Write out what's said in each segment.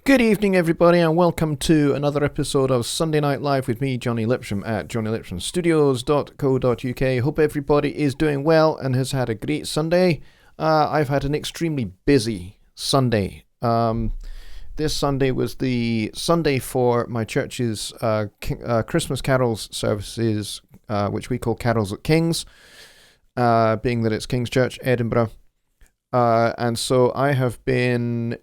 Good evening, everybody, and welcome to another episode of Sunday Night Live with me, Jonny Lipsham, at jonnylipshamstudios.co.uk. Hope everybody is doing well and has had a great Sunday. I've had an extremely busy Sunday. This Sunday was the Sunday for my church's Christmas carols services, which we call Carols at King's, being that it's King's Church, Edinburgh. And so I have been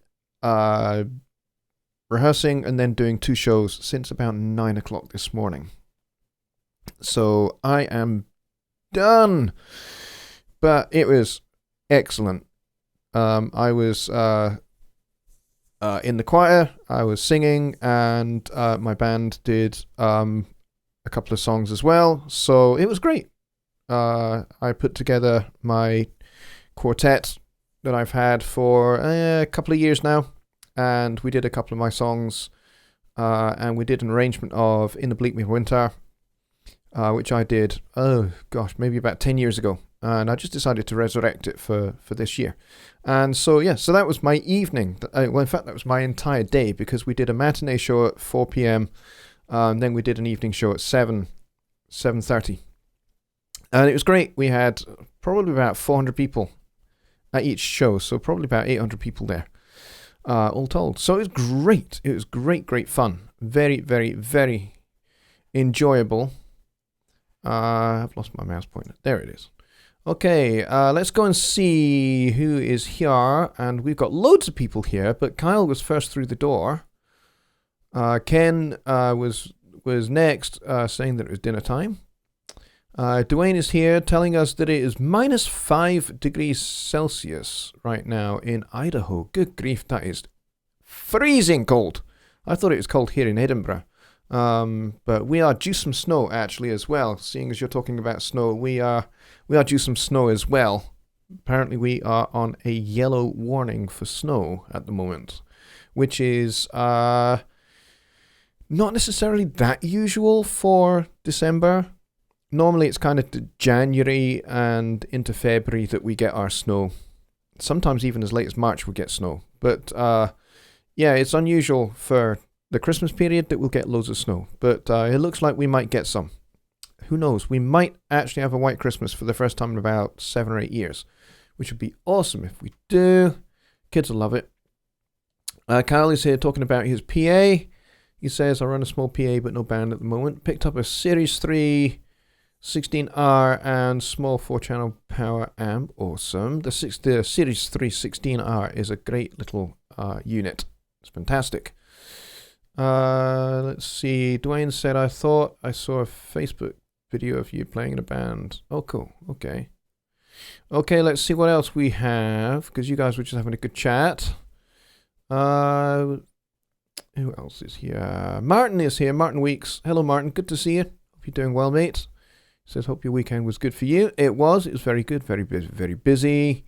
rehearsing and then doing two shows since about 9 o'clock this morning. So I am done. But it was excellent. I was in the choir, I was singing, and my band did a couple of songs as well. So it was great. I put together my quartet that I've had for a couple of years now. And we did a couple of my songs, and we did an arrangement of In the Bleak Winter, which I did, maybe about 10 years ago. And I just decided to resurrect it for this year. And so, so that was my evening. Well, in fact, that was my entire day, because we did a matinee show at 4 p.m, and then we did an evening show at 7:30. And it was great. We had probably about 400 people at each show, so probably about 800 people there. All told. So it was great. It was great fun. Very, very, very enjoyable. I've lost my mouse pointer. There it is. Okay, let's go and see who is here. And we've got loads of people here, but Kyle was first through the door. Ken was next, saying that it was dinner time. Dwayne is here telling us that it is -5 degrees Celsius right now in Idaho. Good grief, that is freezing cold. I thought it was cold here in Edinburgh. But we are due some snow actually as well. Seeing as you're talking about snow, we are due some snow as well. Apparently we are on a yellow warning for snow at the moment, which is not necessarily that usual for December. Normally it's kind of January and into February that we get our snow. Sometimes even as late as March we get snow. But it's unusual for the Christmas period that we'll get loads of snow. But it looks like we might get some. Who knows? We might actually have a white Christmas for the first time in about 7 or 8 years, which would be awesome if we do. Kids will love it. Kyle is here talking about his PA. He says, I run a small PA but no band at the moment. Picked up a Series 3 16R and small 4-channel power amp. Awesome. The Series 3 16R is a great little unit. It's fantastic. Let's see. Dwayne said, I thought I saw a Facebook video of you playing in a band. Oh, cool. Okay. Okay, let's see what else we have, because you guys were just having a good chat. Who else is here? Martin is here. Martin Weeks. Hello, Martin. Good to see you. Hope you're doing well, mate. Says, hope your weekend was good for you. It was. It was very good. Very busy. Very busy.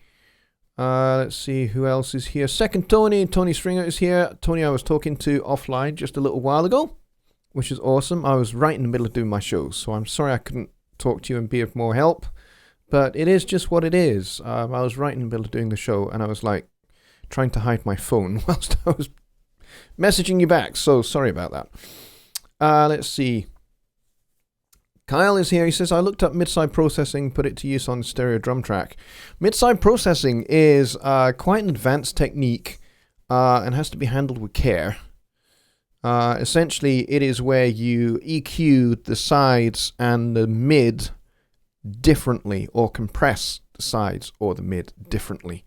Let's see who else is here. Second Tony. Tony Stringer is here. Tony I was talking to offline just a little while ago, which is awesome. I was right in the middle of doing my shows, so I'm sorry I couldn't talk to you and be of more help. But it is just what it is. I was right in the middle of doing the show, and I was like trying to hide my phone whilst I was messaging you back. So sorry about that. Let's see. Kyle is here. He says, I looked up mid-side processing, put it to use on stereo drum track. Mid-side processing is quite an advanced technique and has to be handled with care. Essentially, it is where you EQ the sides and the mid differently, or compress the sides or the mid differently.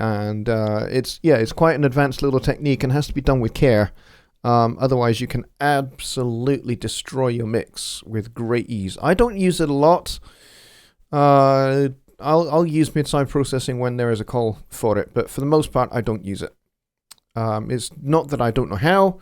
and it's quite an advanced little technique and has to be done with care. Otherwise, you can absolutely destroy your mix with great ease. I don't use it a lot. I'll use mid-side processing when there is a call for it, but for the most part, I don't use it. It's not that I don't know how,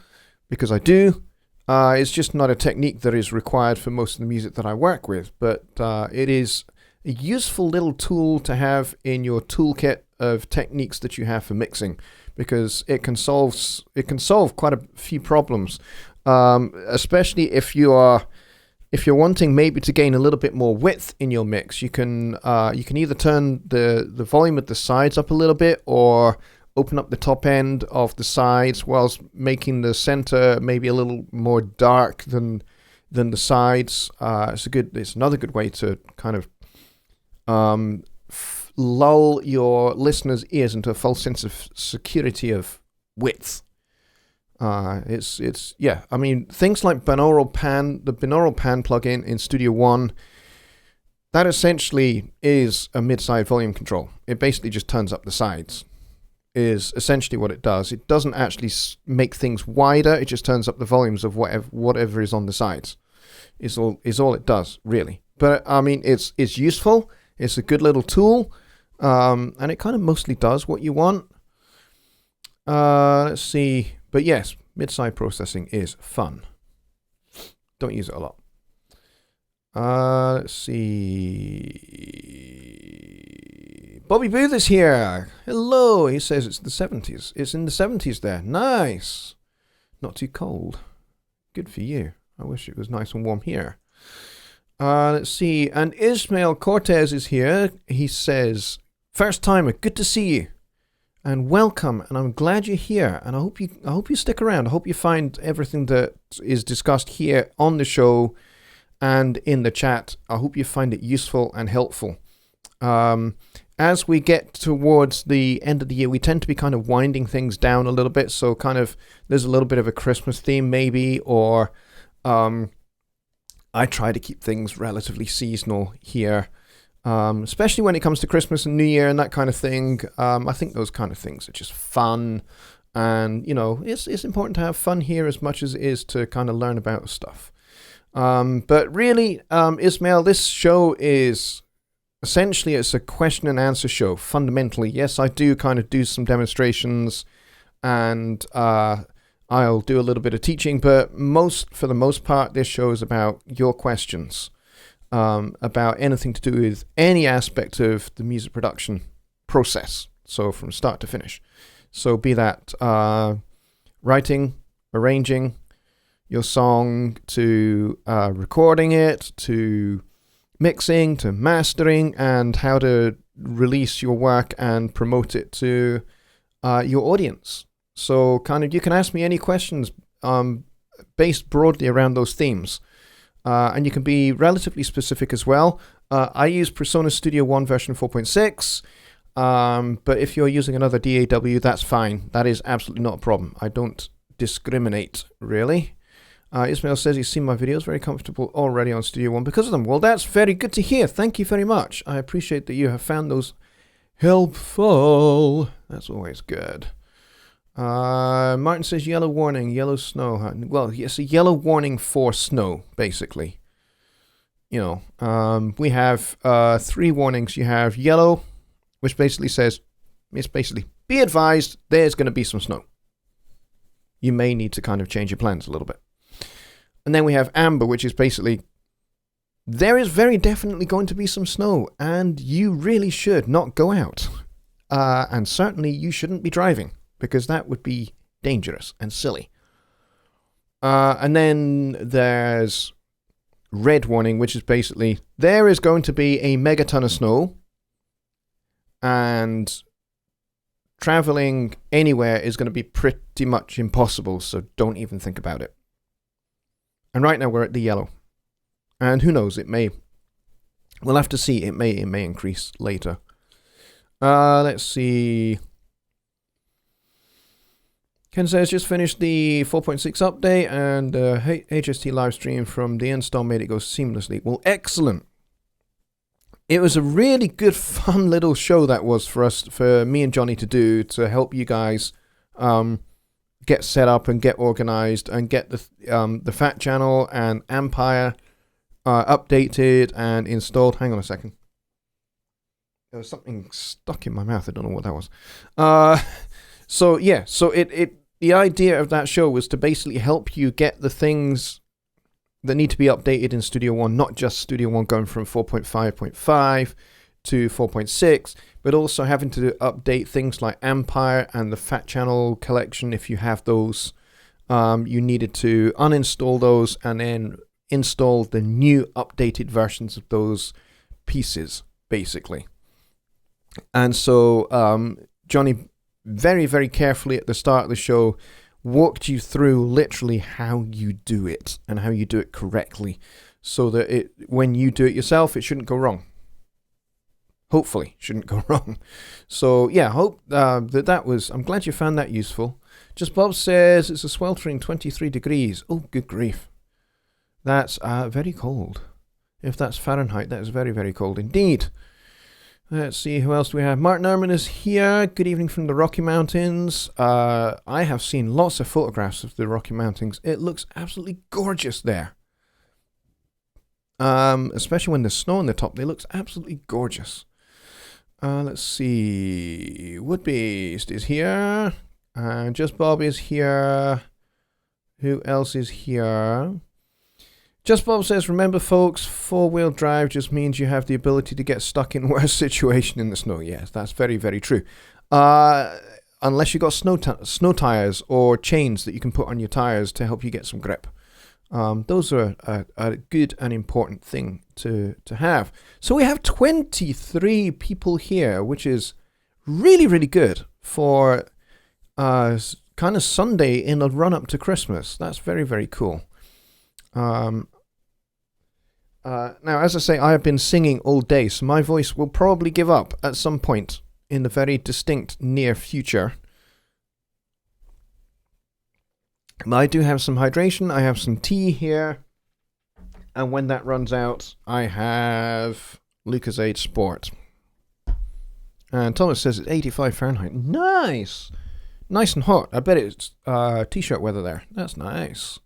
because I do. It's just not a technique that is required for most of the music that I work with, but it is a useful little tool to have in your toolkit of techniques that you have for mixing, because it can solve quite a few problems, especially if you're wanting maybe to gain a little bit more width in your mix. You can either turn the volume at the sides up a little bit, or open up the top end of the sides whilst making the center maybe a little more dark than the sides. It's another good way to kind of lull your listeners' ears into a false sense of security of width. I mean, things like the binaural pan plugin in Studio One, that essentially is a mid-side volume control. It basically just turns up the sides, is essentially what it does. It doesn't actually make things wider. It just turns up the volumes of whatever is on the sides. Is all it does, really. But I mean, it's useful. It's a good little tool, and it kind of mostly does what you want. Let's see. But yes, mid-side processing is fun. Don't use it a lot. Let's see. Bobby Booth is here. Hello. He says it's the 70s. It's in the 70s there. Nice. Not too cold. Good for you. I wish it was nice and warm here. Let's see. And Ismail Cortez is here. He says, first timer, good to see you. And welcome, and I'm glad you're here, and I hope you stick around. I hope you find everything that is discussed here on the show and in the chat. I hope you find it useful and helpful. As we get towards the end of the year, we tend to be kind of winding things down a little bit, so kind of there's a little bit of a Christmas theme maybe, or I try to keep things relatively seasonal here. Especially when it comes to Christmas and New Year and that kind of thing. I think those kind of things are just fun, and it's important to have fun here as much as it is to kind of learn about stuff. But really, Ismail, this show is essentially, it's a question and answer show. Fundamentally, yes, I do kind of do some demonstrations, and I'll do a little bit of teaching, but for the most part, this show is about your questions. About anything to do with any aspect of the music production process, so from start to finish. So be that writing, arranging your song, to recording it, to mixing, to mastering, and how to release your work and promote it to your audience. So kind of you can ask me any questions based broadly around those themes. And you can be relatively specific as well. I use Persona Studio One version 4.6, but if you're using another DAW, that's fine. That is absolutely not a problem. I don't discriminate, really. Ismail says he's seen my videos, very comfortable already on Studio One because of them. Well, that's very good to hear. Thank you very much. I appreciate that you have found those helpful. That's always good. Martin says yellow warning, yellow snow. Well, it's a yellow warning for snow, basically. We have 3 warnings. You have yellow, which basically says, be advised, there's going to be some snow. You may need to kind of change your plans a little bit. And then we have amber, which is basically, there is very definitely going to be some snow, and you really should not go out. And certainly you shouldn't be driving, because that would be dangerous and silly. And then there's red warning, which is basically, there is going to be a megaton of snow, and traveling anywhere is going to be pretty much impossible, so don't even think about it. And right now we're at the yellow. And who knows, we'll have to see, it may increase later. Let's see. Ken says, just finished the 4.6 update, and HST live stream from the install made it go seamlessly. Well, excellent. it was a really good, fun little show that was for me and Jonny to do to help you guys get set up and get organized and get the Fat Channel and Empire updated and installed. Hang on a second. There was something stuck in my mouth. I don't know what that was. So the idea of that show was to basically help you get the things that need to be updated in Studio One, not just Studio One going from 4.5.5 to 4.6, but also having to update things like Empire and the Fat Channel collection. If you have those, you needed to uninstall those and then install the new updated versions of those pieces, basically. And so Jonny very, very carefully at the start of the show walked you through literally how you do it and how you do it correctly, so that when you do it yourself, it shouldn't go wrong. Hopefully, shouldn't go wrong. So yeah, hope that was. I'm glad you found that useful. Just Bob says it's a sweltering 23 degrees. Oh, good grief! That's very cold. If that's Fahrenheit, that is very, very cold indeed. Let's see, who else do we have? Martin Ehrman is here. Good evening from the Rocky Mountains. I have seen lots of photographs of the Rocky Mountains. It looks absolutely gorgeous there. Especially when there's snow on the top. They look absolutely gorgeous. Let's see. Woodbeast is here. Just Bob is here. Who else is here? Just Bob says, remember folks, 4-wheel drive just means you have the ability to get stuck in worse situation in the snow. Yes, that's very, very true. Unless you got snow tires or chains that you can put on your tires to help you get some grip. Those are a good and important thing to have. So we have 23 people here, which is really, really good for kind of Sunday in a run-up to Christmas. That's very, very cool. Now, as I say, I have been singing all day, so my voice will probably give up at some point in the very distinct near future. But I do have some hydration, I have some tea here, and when that runs out, I have Lucozade Sport. And Thomas says it's 85 Fahrenheit. Nice! Nice and hot. I bet it's t-shirt weather there. That's nice.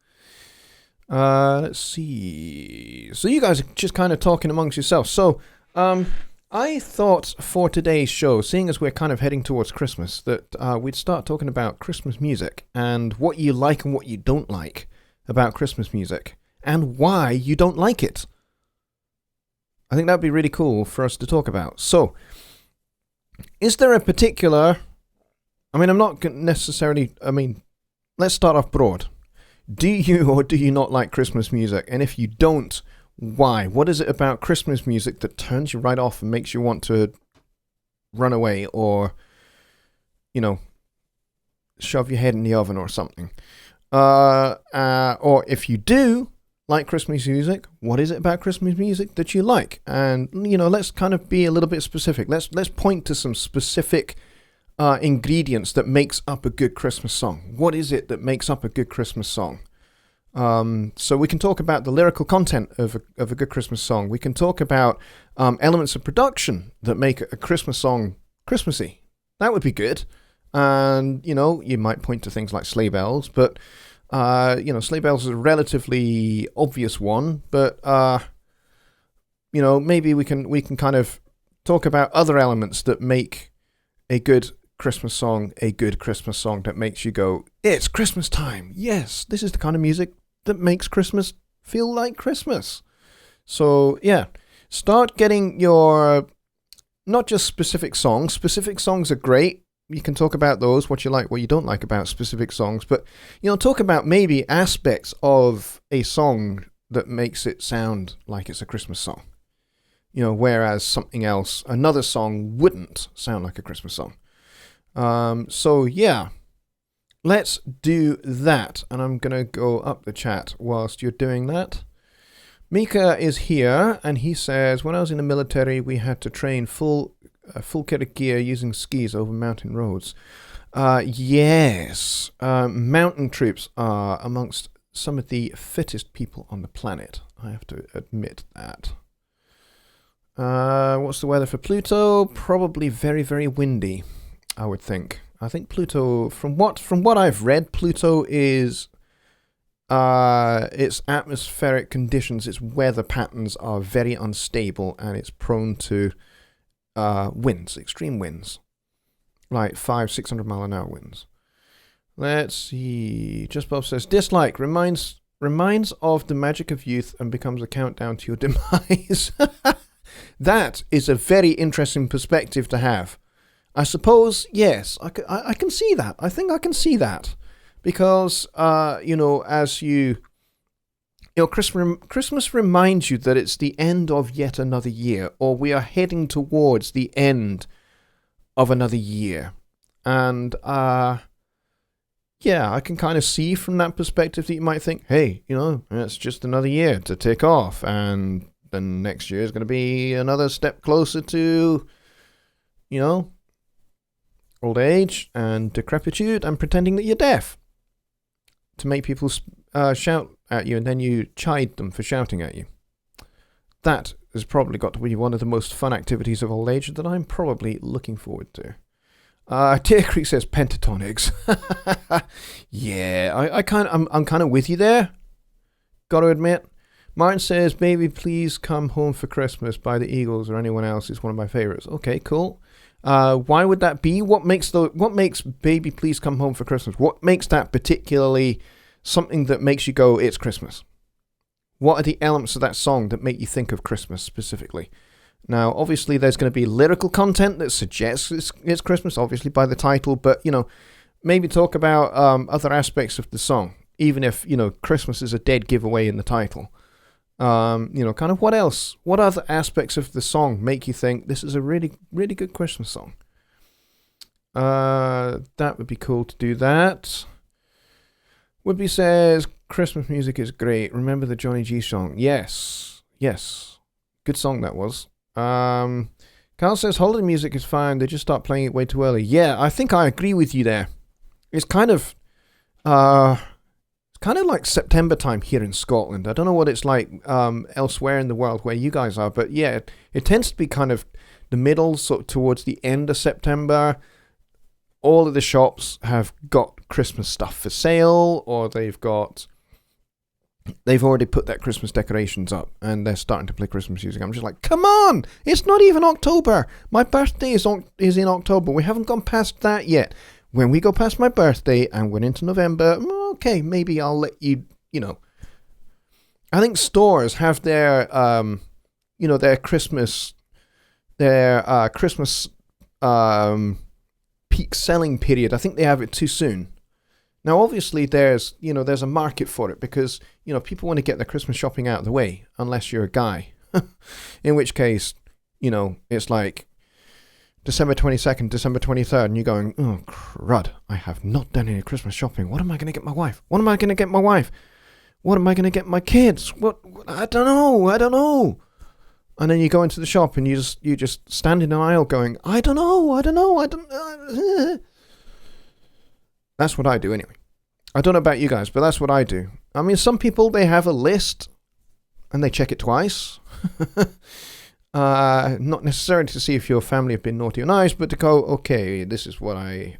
Let's see. So you guys are just kind of talking amongst yourselves. So, I thought for today's show, seeing as we're kind of heading towards Christmas, that we'd start talking about Christmas music and what you like and what you don't like about Christmas music and why you don't like it. I think that'd be really cool for us to talk about. So, is there a particular... I'm not necessarily... let's start off broad. Do you or do you not like Christmas music? And if you don't, why? What is it about Christmas music that turns you right off and makes you want to run away or, shove your head in the oven or something? Or if you do like Christmas music, what is it about Christmas music that you like? And, let's kind of be a little bit specific. Let's point to some specific ingredients that makes up a good Christmas song. What is it that makes up a good Christmas song? So we can talk about the lyrical content of a good Christmas song. We can talk about elements of production that make a Christmas song Christmassy. That would be good. And, you might point to things like sleigh bells, but, sleigh bells is a relatively obvious one, but, maybe we can kind of talk about other elements that make a good Christmas song that makes you go, it's Christmas time. Yes, this is the kind of music that makes Christmas feel like Christmas. So, yeah, start getting your, not just specific songs. Specific songs are great. You can talk about those, what you like, what you don't like about specific songs. But, talk about maybe aspects of a song that makes it sound like it's a Christmas song. Whereas something else, another song wouldn't sound like a Christmas song. So yeah, let's do that. And I'm going to go up the chat whilst you're doing that. Mika is here and he says, when I was in the military, we had to train full kit of gear using skis over mountain roads. Yes, mountain troops are amongst some of the fittest people on the planet. I have to admit that. What's the weather for Pluto? Probably very, very windy, I would think. I think Pluto, from what I've read, Pluto is its atmospheric conditions, its weather patterns are very unstable, and it's prone to winds, extreme winds, like 500-600 mile an hour winds. Let's see. Just Bob says dislike reminds of the magic of youth and becomes a countdown to your demise. That is a very interesting perspective to have. I suppose, yes, I can see that. I think I can see that. Because, as Christmas reminds you that it's the end of yet another year, or we are heading towards the end of another year. And, I can kind of see from that perspective that you might think, hey, it's just another year to tick off, and then next year is going to be another step closer to, old age and decrepitude and pretending that you're deaf to make people shout at you, and then you chide them for shouting at you. That has probably got to be one of the most fun activities of old age that I'm probably looking forward to. Deer Creek says pentatonics. Yeah, I'm kind of with you there. Got to admit. Martin says, "Baby, Please Come Home for Christmas" by the Eagles or anyone else is one of my favorites. Okay, cool. Why would that be? What makes "Baby, Please Come Home for Christmas"? What makes that particularly something that makes you go, "It's Christmas"? What are the elements of that song that make you think of Christmas specifically? Now, obviously, there's going to be lyrical content that suggests it's Christmas, obviously, by the title, but, maybe talk about other aspects of the song, even if, Christmas is a dead giveaway in the title. Kind of what else? What other aspects of the song make you think this is a really, really good Christmas song? That would be cool to do that. Woodby says, Christmas music is great. Remember the Johnny G song? Yes. Good song that was. Carl says holiday music is fine. They just start playing it way too early. Yeah, I think I agree with you there. It's kind of like September time here in Scotland. I don't know what it's like elsewhere in the world where you guys are, but yeah, it tends to be kind of the middle, sort of towards the end of September. All of the shops have got Christmas stuff for sale, or they've already put their Christmas decorations up and they're starting to play Christmas music. I'm just like, come on! It's not even October! My birthday is in October. We haven't gone past that yet. When we go past my birthday and we're into November, okay, maybe I'll let you, I think stores have their, their Christmas peak selling period. I think they have it too soon. Now, obviously, there's a market for it because, people want to get their Christmas shopping out of the way, unless you're a guy. In which case, it's like December 22nd, December 23rd, and you're going, oh, crud, I have not done any Christmas shopping. What am I going to get my wife? What am I going to get my wife? What am I going to get my kids? What? I don't know. And then you go into the shop and you just stand in an aisle going, I don't know. That's what I do anyway. I don't know about you guys, but that's what I do. I mean, some people, they have a list and they check it twice. Not necessarily to see if your family have been naughty or nice, but to go, okay, this is what I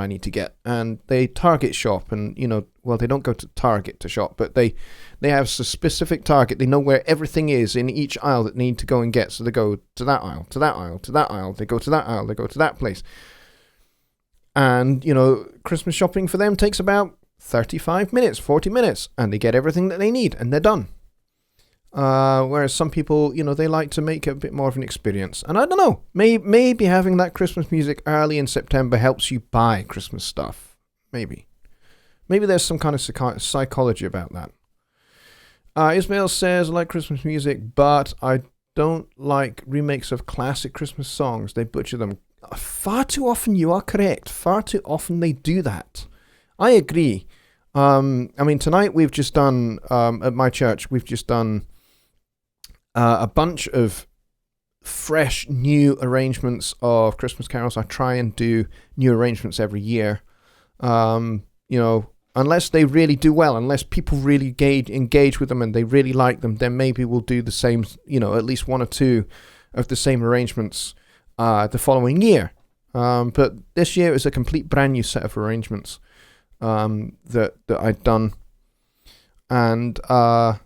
need to get. And they target shop and, they don't go to Target to shop, but they have a specific target. They know where everything is in each aisle that they need to go and get. So they go to that aisle, to that aisle, to that aisle. They go to that aisle, they go to that place. And, Christmas shopping for them takes about 35 minutes, 40 minutes, and they get everything that they need, and they're done. Whereas some people, they like to make it a bit more of an experience. And I don't know, maybe having that Christmas music early in September helps you buy Christmas stuff. Maybe there's some kind of psychology about that. Ismail says, I like Christmas music, but I don't like remakes of classic Christmas songs. They butcher them. Far too often, you are correct. Far too often they do that. I agree. Tonight we've just done, at my church, we've just done a bunch of fresh, new arrangements of Christmas carols. I try and do new arrangements every year. Unless they really do well, unless people really engage with them and they really like them, then maybe we'll do the same, at least one or two of the same arrangements the following year. But this year it was a complete brand new set of arrangements that I'd done. And I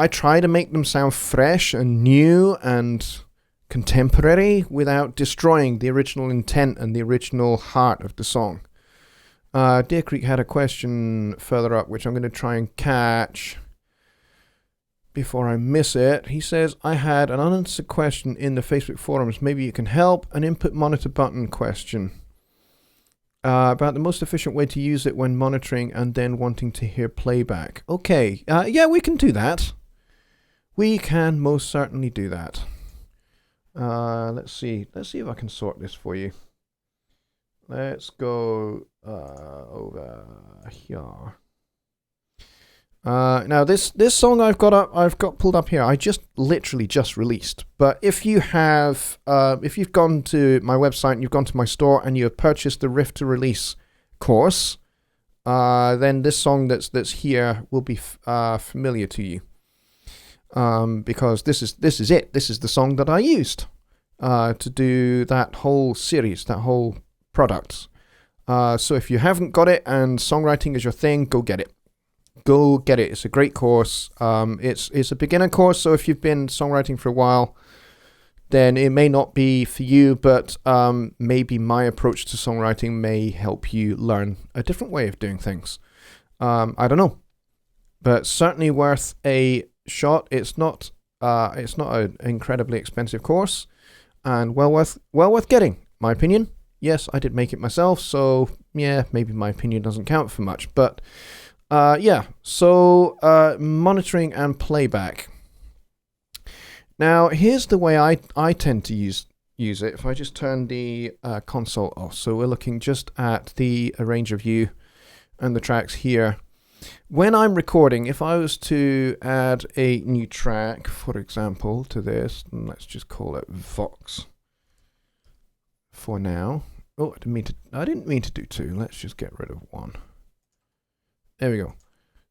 try to make them sound fresh and new and contemporary without destroying the original intent and the original heart of the song. Deer Creek had a question further up, which I'm going to try and catch before I miss it. He says, I had an unanswered question in the Facebook forums. Maybe you can help. An input monitor button question. About the most efficient way to use it when monitoring and then wanting to hear playback. Okay, yeah, we can do that. We can most certainly do that. Let's see if I can sort this for you. Let's go over here. Now this song I've got pulled up here. I literally just released. But if you have, if you've gone to my website and you've gone to my store and you have purchased the Riff to Release course, then this song that's here will be familiar to you. Because this is it. This is the song that I used to do that whole series, that whole product. So if you haven't got it and songwriting is your thing, go get it. Go get it. It's a great course. It's a beginner course, so if you've been songwriting for a while, then it may not be for you, but maybe my approach to songwriting may help you learn a different way of doing things. I don't know, but certainly worth a shot. It's not an incredibly expensive course, and well worth getting, my opinion. Yes, I did make it myself, so yeah, maybe my opinion doesn't count for much, but so monitoring and playback. Now, here's the way I tend to use it. If I just turn the console off, so we're looking just at the arranger view and the tracks here. When I'm recording, if I was to add a new track, for example, to this, let's just call it Vox for now. Oh, I didn't mean to do two. Let's just get rid of one. There we go.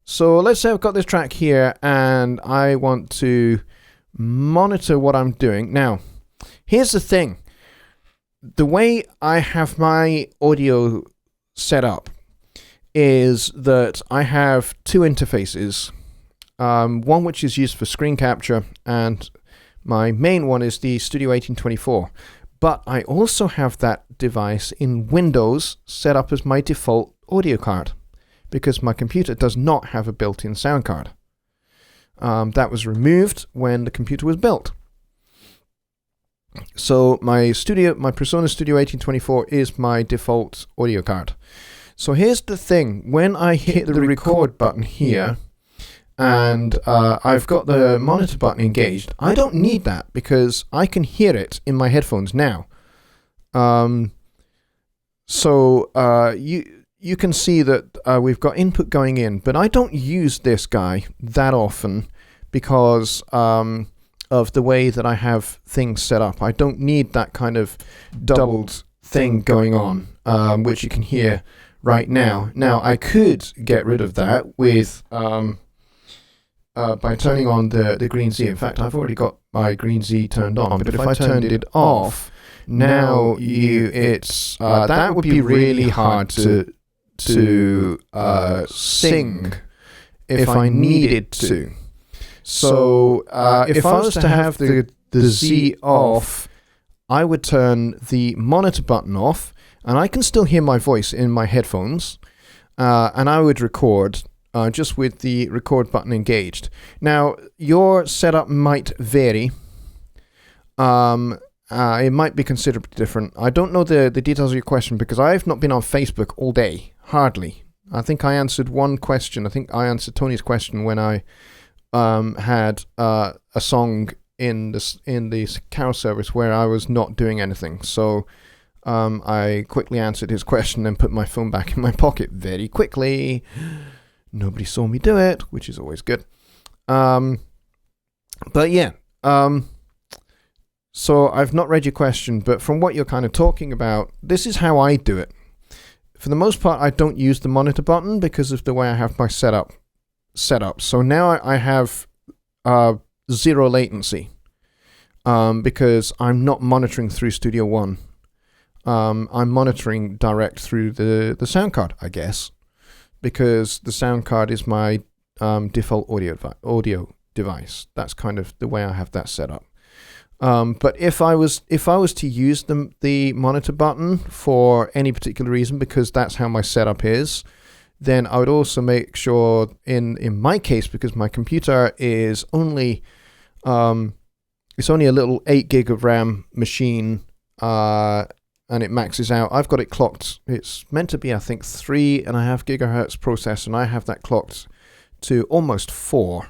So let's say I've got this track here and I want to monitor what I'm doing. Now, here's the thing. The way I have my audio set up is that I have two interfaces. One which is used for screen capture, and my main one is the Studio 1824. But I also have that device in Windows set up as my default audio card, because my computer does not have a built-in sound card. That was removed when the computer was built. So my Presonus Studio 1824 is my default audio card. So here's the thing. When I hit the record button here, and I've got the monitor button engaged, I don't need that because I can hear it in my headphones now. You can see that we've got input going in, but I don't use this guy that often because of the way that I have things set up. I don't need that kind of doubled thing going on, which you can hear right now. Now, I could get rid of that with by turning on the green Z. In fact, I've already got my green Z turned on, but if I turned it off, now that would be really hard to sing if I needed to. So if I was to have the Z off, I would turn the monitor button off, and I can still hear my voice in my headphones, and I would record just with the record button engaged. Now, your setup might vary. It might be considerably different. I don't know the details of your question because I've not been on Facebook all day, hardly. I think I answered one question. I think I answered Tony's question when I had a song in the carol service where I was not doing anything. So I quickly answered his question and put my phone back in my pocket very quickly. Nobody saw me do it, which is always good. But yeah. So I've not read your question, but from what you're kind of talking about, this is how I do it. For the most part, I don't use the monitor button because of the way I have my setup. So now I have zero latency because I'm not monitoring through Studio One. I'm monitoring direct through the sound card, I guess, because the sound card is my default audio device. That's kind of the way I have that set up. But if I was to use the monitor button for any particular reason, because that's how my setup is, then I would also make sure in my case, because my computer is only it's only a little 8 gig of RAM machine, and it maxes out. I've got it clocked. It's meant to be, I think, 3.5 gigahertz processor, and I have that clocked to almost 4,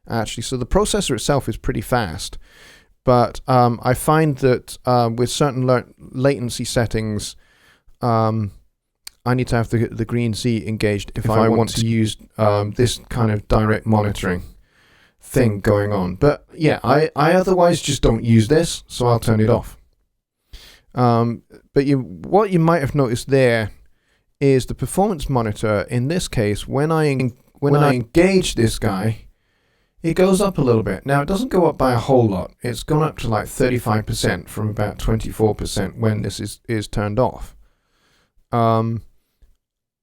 actually. So the processor itself is pretty fast. But I find that with certain latency settings, I need to have the green Z engaged if I want to use this kind of direct monitoring thing going on. But yeah, I otherwise just don't use this, so I'll turn it off. But what you might have noticed there is the performance monitor. In this case, when I engage this guy, it goes up a little bit. Now, it doesn't go up by a whole lot. It's gone up to like 35% from about 24% when this is turned off. And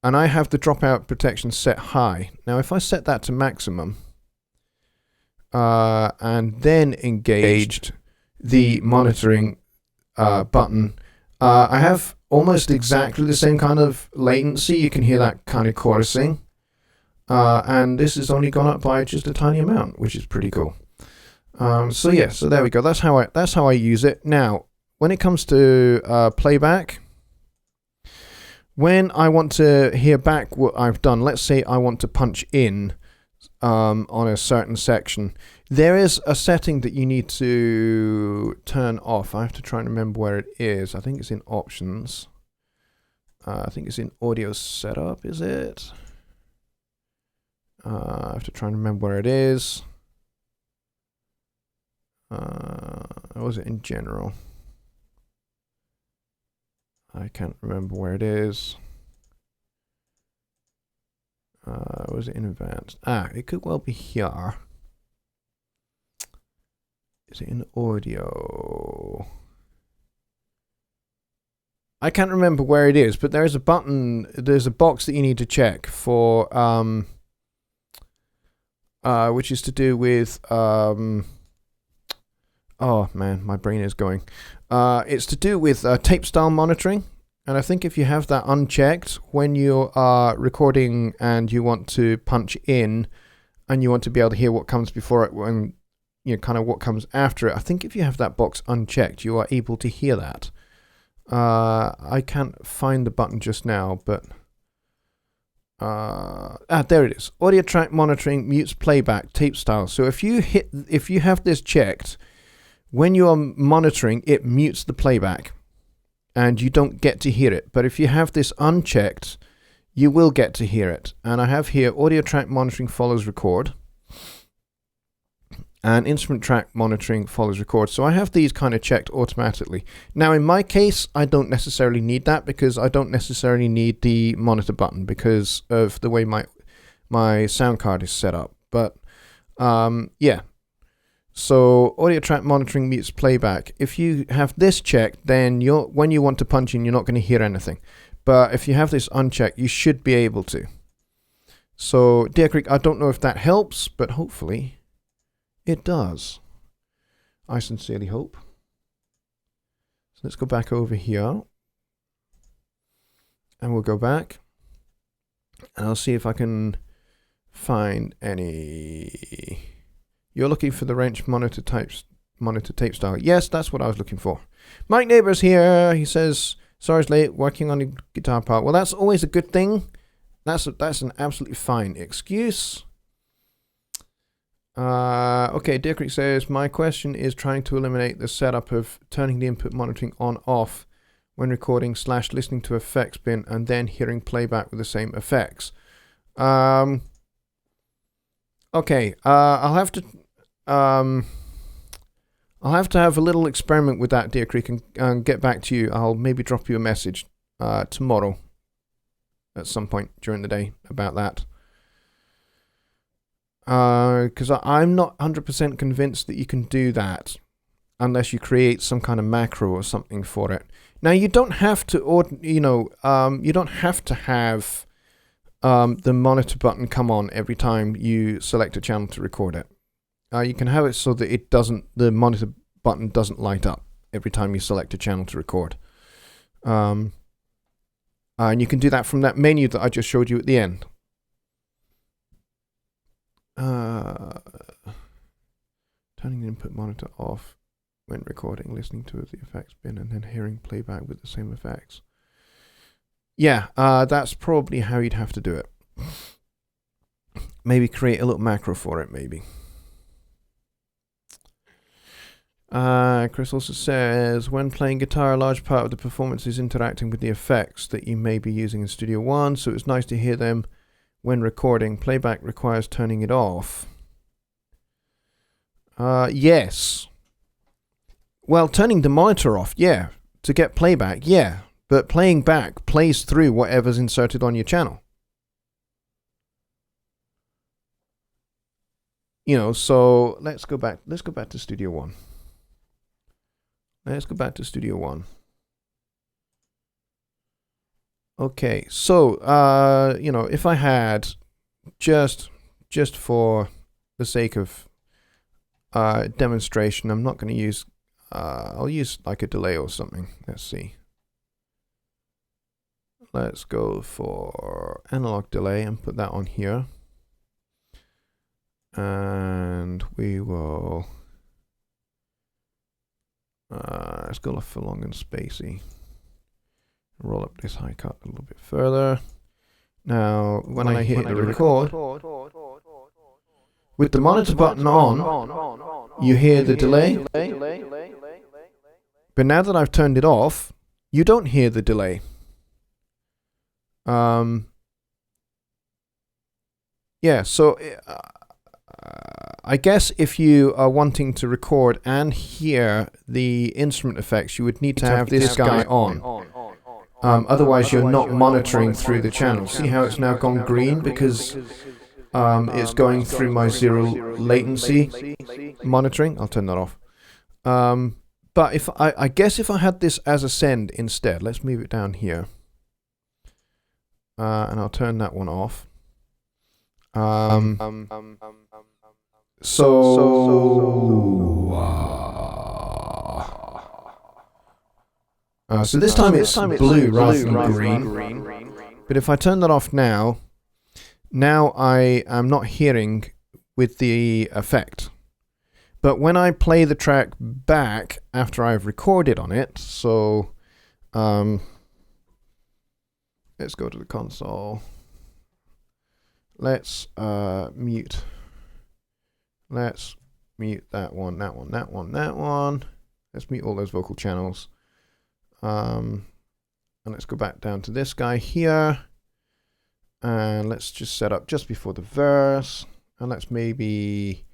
I have the dropout protection set high. Now, if I set that to maximum and then engaged the monitoring button, I have almost exactly the same kind of latency. You can hear that kind of chorusing. And this has only gone up by just a tiny amount, which is pretty cool. So there we go. That's how I use it. Now, when it comes to playback, when I want to hear back what I've done, let's say I want to punch in on a certain section, there is a setting that you need to turn off. I have to try and remember where it is. I think it's in options. I think it's in audio setup, is it? I have to try and remember where it is. Or was it in general? I can't remember where it is. Was it in advanced? It could well be here. Is it in audio? I can't remember where it is, but there is a button, there's a box that you need to check for, which is to do with, oh man, my brain is going. It's to do with tape style monitoring. And I think if you have that unchecked when you are recording and you want to punch in and you want to be able to hear what comes before it and kind of what comes after it, I think if you have that box unchecked, you are able to hear that. I can't find the button just now, but there it is. Audio track monitoring mutes playback tape style. So if you have this checked, when you are monitoring, it mutes the playback and you don't get to hear it. But if you have this unchecked, you will get to hear it. And I have here audio track monitoring follows record and instrument track monitoring follows record. So I have these kind of checked automatically. Now in my case, I don't necessarily need that because I don't necessarily need the monitor button because of the way my sound card is set up. But yeah. So audio track monitoring mutes playback. If you have this checked, then when you want to punch in, you're not going to hear anything. But if you have this unchecked, you should be able to. So Deer Creek, I don't know if that helps, but hopefully it does. I sincerely hope. So let's go back over here. And we'll go back. And I'll see if I can find any... You're looking for the wrench monitor tape style. Yes, that's what I was looking for. Mike Neighbours here. He says, sorry it's late, working on the guitar part. Well, that's always a good thing. That's an absolutely fine excuse. Okay, Deer Creek says, my question is trying to eliminate the setup of turning the input monitoring on off when recording / listening to effects bin and then hearing playback with the same effects. Okay, I'll have to have a little experiment with that, Deer Creek, and get back to you. I'll maybe drop you a message tomorrow at some point during the day about that. Because I'm not 100% convinced that you can do that unless you create some kind of macro or something for it. Now, you don't have to, you don't have to have the monitor button come on every time you select a channel to record it. You can have it so that the monitor button doesn't light up every time you select a channel to record. And you can do that from that menu that I just showed you at the end. Turning the input monitor off when recording, listening to the effects bin, and then hearing playback with the same effects. Yeah, that's probably how you'd have to do it. Maybe create a little macro for it, maybe. Chris also says, when playing guitar, a large part of the performance is interacting with the effects that you may be using in Studio One, so it's nice to hear them when recording. Playback requires turning it off. Yes. Well, turning the monitor off, yeah. To get playback, yeah. But playing back plays through whatever's inserted on your channel. So let's go back to Studio One. Let's go back to Studio One. Okay, so if I had just for the sake of demonstration, I'm not going to use. I'll use like a delay or something. Let's see. Let's go for analog delay and put that on here. And we will. Let's go for long and spacey. Roll up this high cut a little bit further. Now, when I hit the record, with the monitor button on, you hear the delay. But now that I've turned it off, you don't hear the delay. Yeah, so I guess if you are wanting to record and hear the instrument effects, you would need to have this guy on. Otherwise, you're not monitoring through the channel. See how it's now gone green because it's going through my zero latency monitoring. I'll turn that off. But if I guess if I had this as a send instead, let's move it down here. And I'll turn that one off. So this time it's blue rather than green. But if I turn that off now I am not hearing with the effect. But when I play the track back after I've recorded on it, so let's go to the console. Let's mute. Let's mute that one, that one, that one, that one. Let's mute all those vocal channels. And let's go back down to this guy here. And let's just set up just before the verse. And let's maybe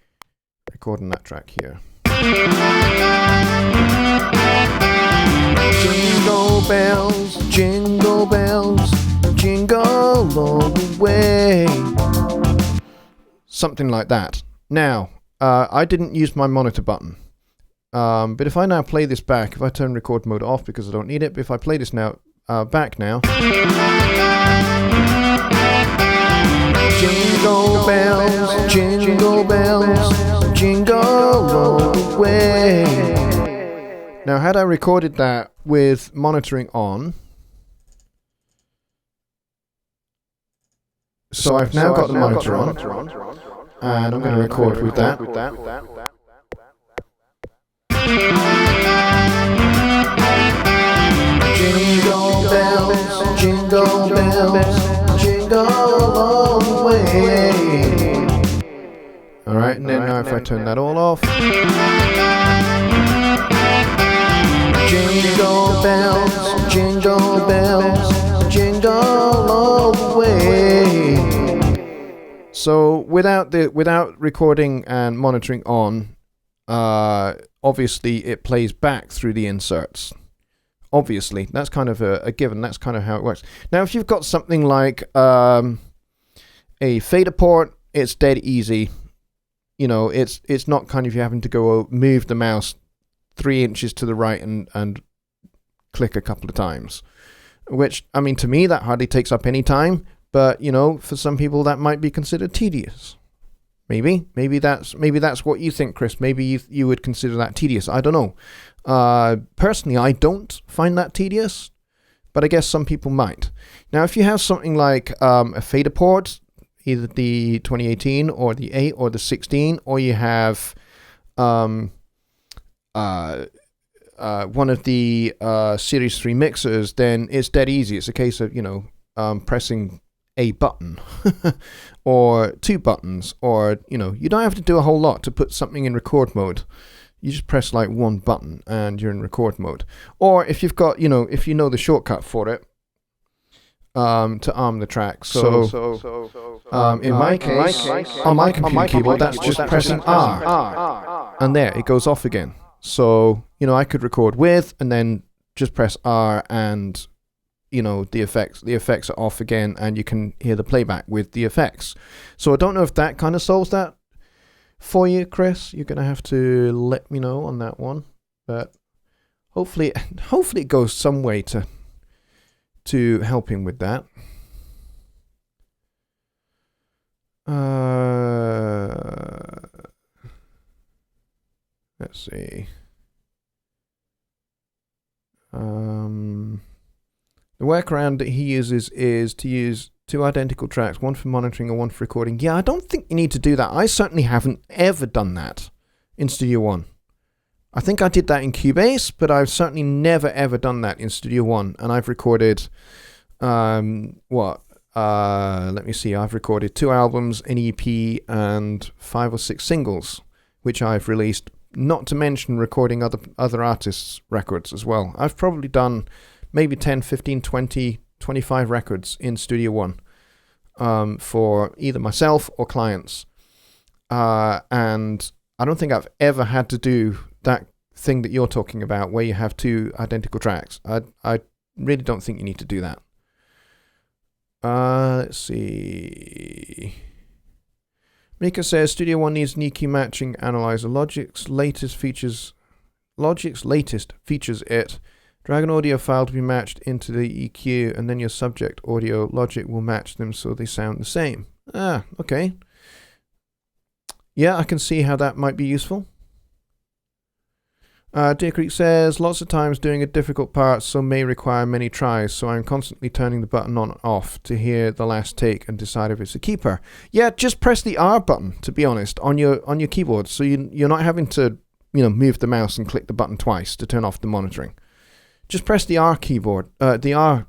record on that track here. Jingle bells, jingle bells, jingle all the way. Something like that. Now, I didn't use my monitor button. But if I now play this back, if I turn record mode off because I don't need it, but if I play this now, back now. Jingle bells, jingle bells, jingle all the way. Now, had I recorded that with monitoring on, so I've now got the monitor on, and I'm going to record with that. Jingle bells, jingle bells, jingle all the way. Alright, and then now if I turn that all off. Jingle bells, jingle bells, jingle all the way. So without recording and monitoring on, obviously it plays back through the inserts. Obviously, that's kind of a given. That's kind of how it works. Now, if you've got something like a fader port, it's dead easy. You know, it's not kind of you having to go move the mouse 3 inches to the right and click a couple of times. Which, I mean, to me, that hardly takes up any time. But, you know, for some people, that might be considered tedious. Maybe that's what you think, Chris. Maybe you would consider that tedious. I don't know. Personally, I don't find that tedious, but I guess some people might. Now, if you have something like a fader port, either the 2018 or the 8 or the 16, or you have one of the Series 3 mixers, then it's dead easy. It's a case of, you know, pressing a button or 2 buttons, or, you know, you don't have to do a whole lot to put something in record mode. You just press like 1 button and you're in record mode. Or if you've got, you know, if you know the shortcut for it, to arm the track. So in my case, on my computer keyboard, that's just pressing R. And there, it goes off again. So, you know, I could record with and then just press R, and you know, the effects are off again, and you can hear the playback with the effects. So I don't know if that kind of solves that for you, Chris. You're gonna have to let me know on that one, but hopefully it goes some way to helping with that. Let's see. The workaround that he uses is to use 2 identical tracks, one for monitoring and one for recording. Yeah, I don't think you need to do that. I certainly haven't ever done that in Studio One. I think I did that in Cubase, but I've certainly never ever done that in Studio One. And I've recorded, let me see, I've recorded 2 albums, an EP, and 5 or 6 singles, which I've released, not to mention recording other artists' records as well. I've probably done maybe 10, 15, 20, 25 records in Studio One for either myself or clients. And I don't think I've ever had to do that thing that you're talking about where you have 2 identical tracks. I really don't think you need to do that. Let's see. Mika says Studio One needs an EQ matching analyzer. Logic's latest features it. Drag an audio file to be matched into the EQ, and then your subject audio Logic will match them so they sound the same. Ah, okay. Yeah, I can see how that might be useful. Deer Creek says, lots of times doing a difficult part, so may require many tries, so I'm constantly turning the button on and off to hear the last take and decide if it's a keeper. Yeah, just press the R button, to be honest, on your keyboard, so you're not having to, you know, move the mouse and click the button twice to turn off the monitoring. Just press the R the R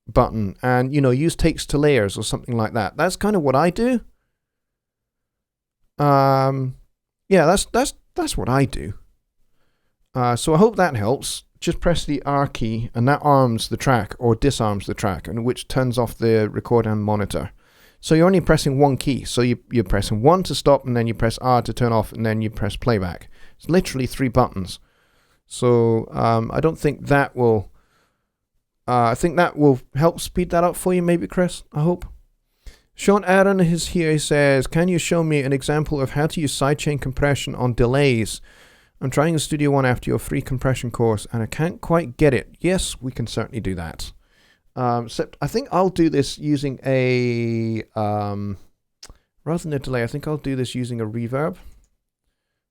button, and, you know, use takes to layers or something like that. That's kind of what I do. Yeah, that's what I do. So I hope that helps. Just press the R key, and that arms the track or disarms the track, and which turns off the record and monitor. So you're only pressing 1 key. So you're pressing 1 to stop, and then you press R to turn off, and then you press playback. It's literally 3 buttons. So I don't think that will... I think that will help speed that up for you, maybe, Chris. I hope. Sean Aaron is here. He says, can you show me an example of how to use sidechain compression on delays? I'm trying the Studio One after your free compression course, and I can't quite get it. Yes, we can certainly do that. Except I think I'll do this using a... rather than a delay, I think I'll do this using a reverb.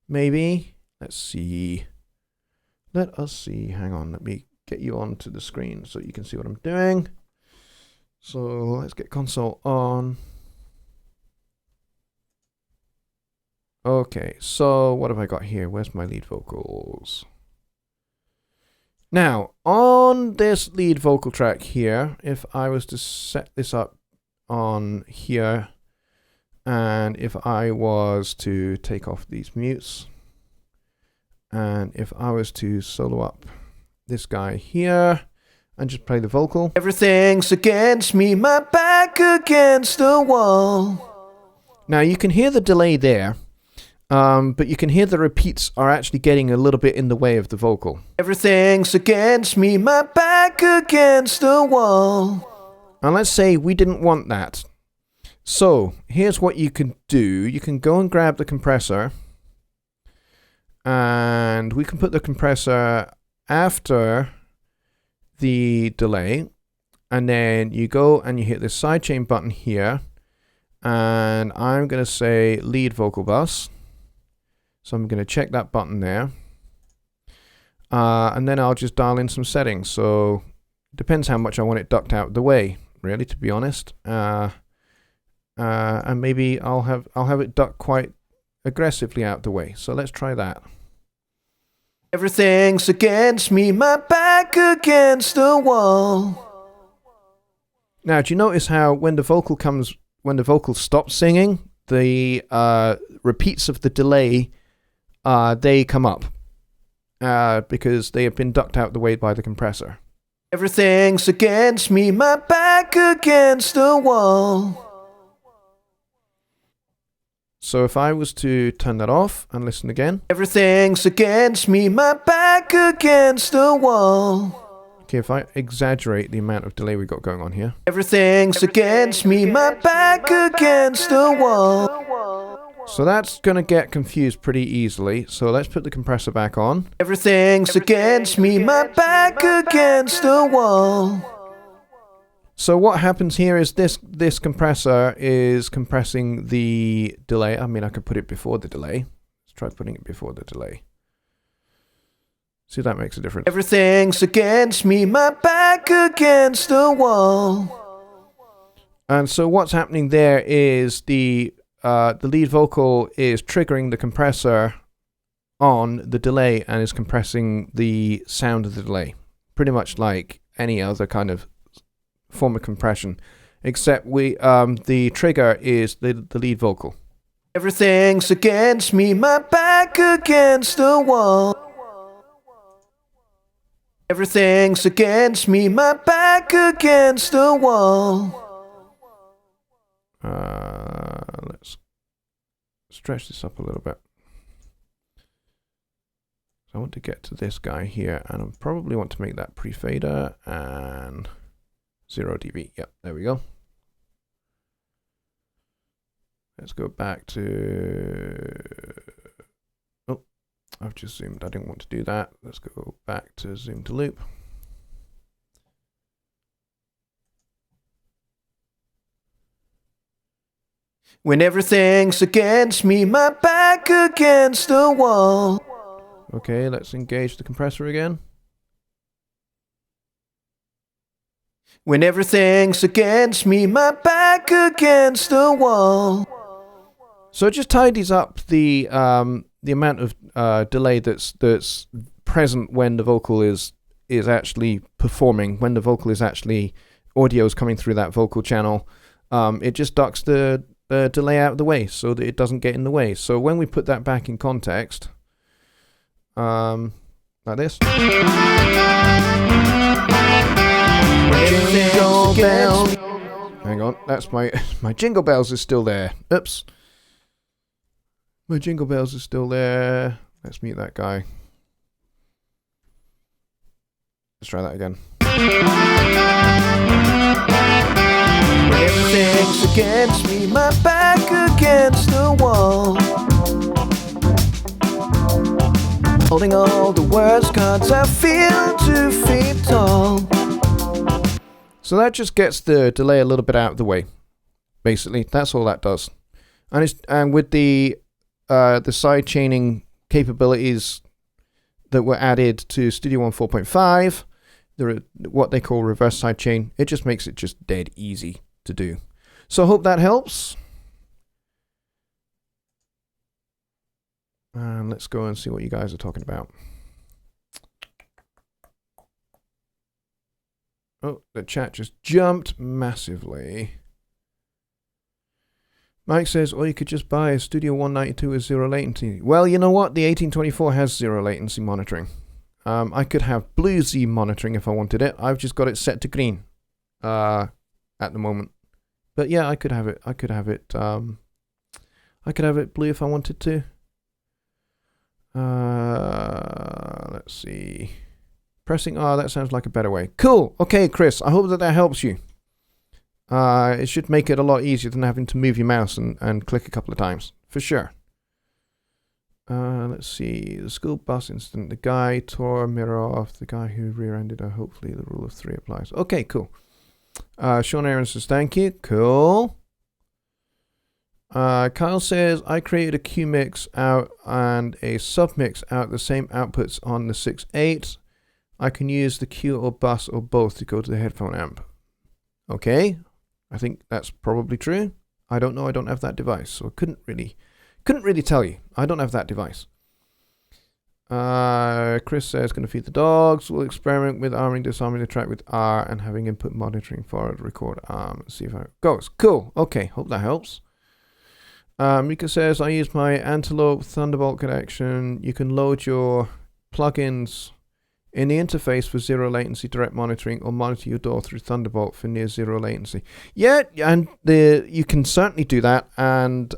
Maybe. Let's see. Let us see. Hang on. Let me get you onto the screen so you can see what I'm doing. So let's get console on. Okay, so what have I got here? Where's my lead vocals? Now, on this lead vocal track here, if I was to set this up on here, and if I was to take off these mutes, and if I was to solo up this guy here, and just play the vocal. Everything's against me, my back against the wall. Now, you can hear the delay there. But you can hear the repeats are actually getting a little bit in the way of the vocal. Everything's against me, my back against the wall. And let's say we didn't want that. So here's what you can do. You can go and grab the compressor, and we can put the compressor after the delay, and then you go and you hit this sidechain button here, and I'm going to say lead vocal bus. So I'm going to check that button there, and then I'll just dial in some settings. So it depends how much I want it ducked out of the way, really, to be honest. And maybe I'll have it ducked quite aggressively out the way. So let's try that. Everything's against me, my back against the wall. Now, do you notice how when the vocal stops singing, the repeats of the delay, they come up because they have been ducked out the way by the compressor. Everything's against me, my back against the wall. So if I was to turn that off and listen again. Everything's against me, my back against the wall. Okay, if I exaggerate the amount of delay we've got going on here. Everything's against me, my back against the wall. So that's going to get confused pretty easily. So let's put the compressor back on. Everything's against me, my back against the wall. So what happens here is this compressor is compressing the delay. I mean, I could put it before the delay. Let's try putting it before the delay. See if that makes a difference. Everything's against me, my back against the wall. And so what's happening there is the lead vocal is triggering the compressor on the delay and is compressing the sound of the delay. Pretty much like any other kind of form of compression, except the trigger is the lead vocal. Everything's against me, my back against the wall. Everything's against me, my back against the wall. Let's stretch this up a little bit. So I want to get to this guy here, and I probably want to make that pre-fader and 0 dB. Yep, there we go. Let's go back to... Oh, I've just zoomed. I didn't want to do that. Let's go back to zoom to loop. When everything's against me, my back against the wall. Okay, let's engage the compressor again. When everything's against me, my back against the wall. So it just tidies up the amount of delay that's present when the vocal is actually performing, when the vocal is actually audio is coming through that vocal channel. It just ducks the delay out of the way so that it doesn't get in the way. So when we put that back in context, like this. Jingle bells. Hang on, that's my jingle bells is still there. Oops. My jingle bells is still there. Let's mute that guy. Let's try that again. Everything's against me, my back against the wall. Holding all the worst cards, I feel 2 feet tall. So that just gets the delay a little bit out of the way. Basically, that's all that does. And with the side chaining capabilities that were added to Studio One 4.5, what they call reverse side chain, it just makes it just dead easy to do. So I hope that helps. And let's go and see what you guys are talking about. Oh, the chat just jumped massively. Mike says, or you could just buy a Studio 192 with 0 latency. Well, you know what? The 1824 has 0 latency monitoring. I could have Blue Z monitoring if I wanted it. I've just got it set to green at the moment. But yeah, I could have it. I could have it blue if I wanted to. Let's see. Pressing R, that sounds like a better way. Cool. Okay, Chris, I hope that helps you. It should make it a lot easier than having to move your mouse and click a couple of times, for sure. Let's see. The school bus incident. The guy tore a mirror off. The guy who rear-ended her. Hopefully the rule of 3 applies. Okay, cool. Sean Aaron says, thank you. Cool. Kyle says, I created a Q mix out and a submix out the same outputs on the 6.8. I can use the Q or bus or both to go to the headphone amp. Okay. I think that's probably true. I don't know. I don't have that device, so I couldn't really tell you. I don't have that device. Chris says, going to feed the dogs. We'll experiment with arming, disarming the track with R and having input monitoring for it. Record arm. See if it goes. Cool. Okay. Hope that helps. Mika says, I use my Antelope Thunderbolt connection. You can load your plugins in the interface for zero latency direct monitoring or monitor your door through Thunderbolt for near zero latency. Yeah, and you can certainly do that. And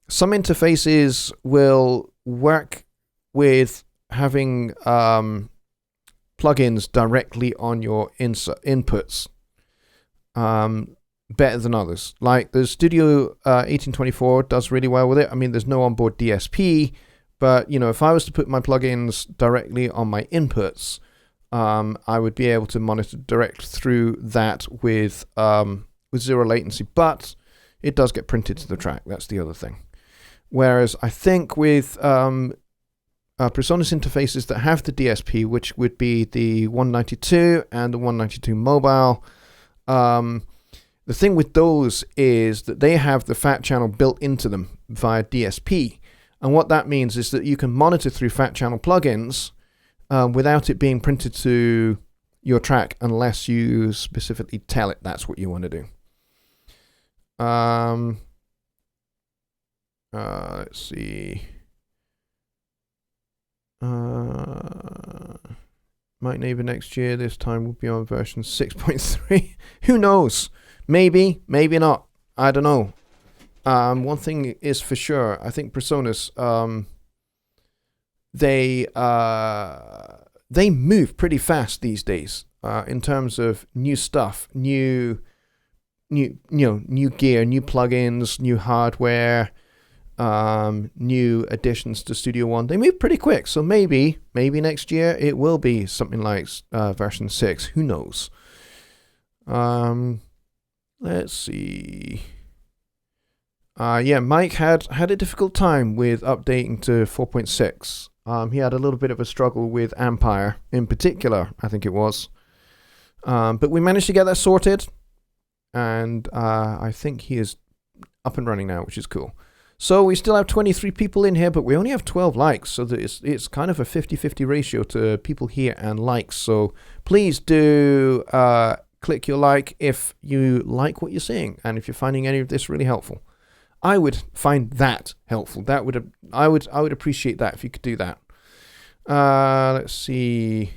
some interfaces will work with having plugins directly on your inputs better than others. Like the Studio 1824 does really well with it. I mean, there's no onboard DSP, but you know, if I was to put my plugins directly on my inputs, I would be able to monitor direct through that with zero latency. But it does get printed to the track. That's the other thing. Whereas I think with PreSonus interfaces that have the DSP, which would be the 192 and the 192 mobile, the thing with those is that they have the fat channel built into them via DSP. And what that means is that you can monitor through fat channel plugins without it being printed to your track unless you specifically tell it that's what you want to do. Let's see. Might neighbor next year. This time will be on version 6.3. Who knows? Maybe, maybe not. I don't know. One thing is for sure. I think PreSonus, they move pretty fast these days in terms of new stuff, new gear, new plugins, new hardware, new additions to Studio One. They move pretty quick. So maybe next year it will be something like version 6. Who knows? Let's see. Yeah, Mike had a difficult time with updating to 4.6. He had a little bit of a struggle with Ampire in particular, I think it was. But we managed to get that sorted. And I think he is up and running now, which is cool. So we still have 23 people in here, but we only have 12 likes. So that it's kind of a 50-50 ratio to people here and likes. So please do click your like if you like what you're seeing and if you're finding any of this really helpful. I would find that helpful. I would appreciate that if you could do that. Let's see.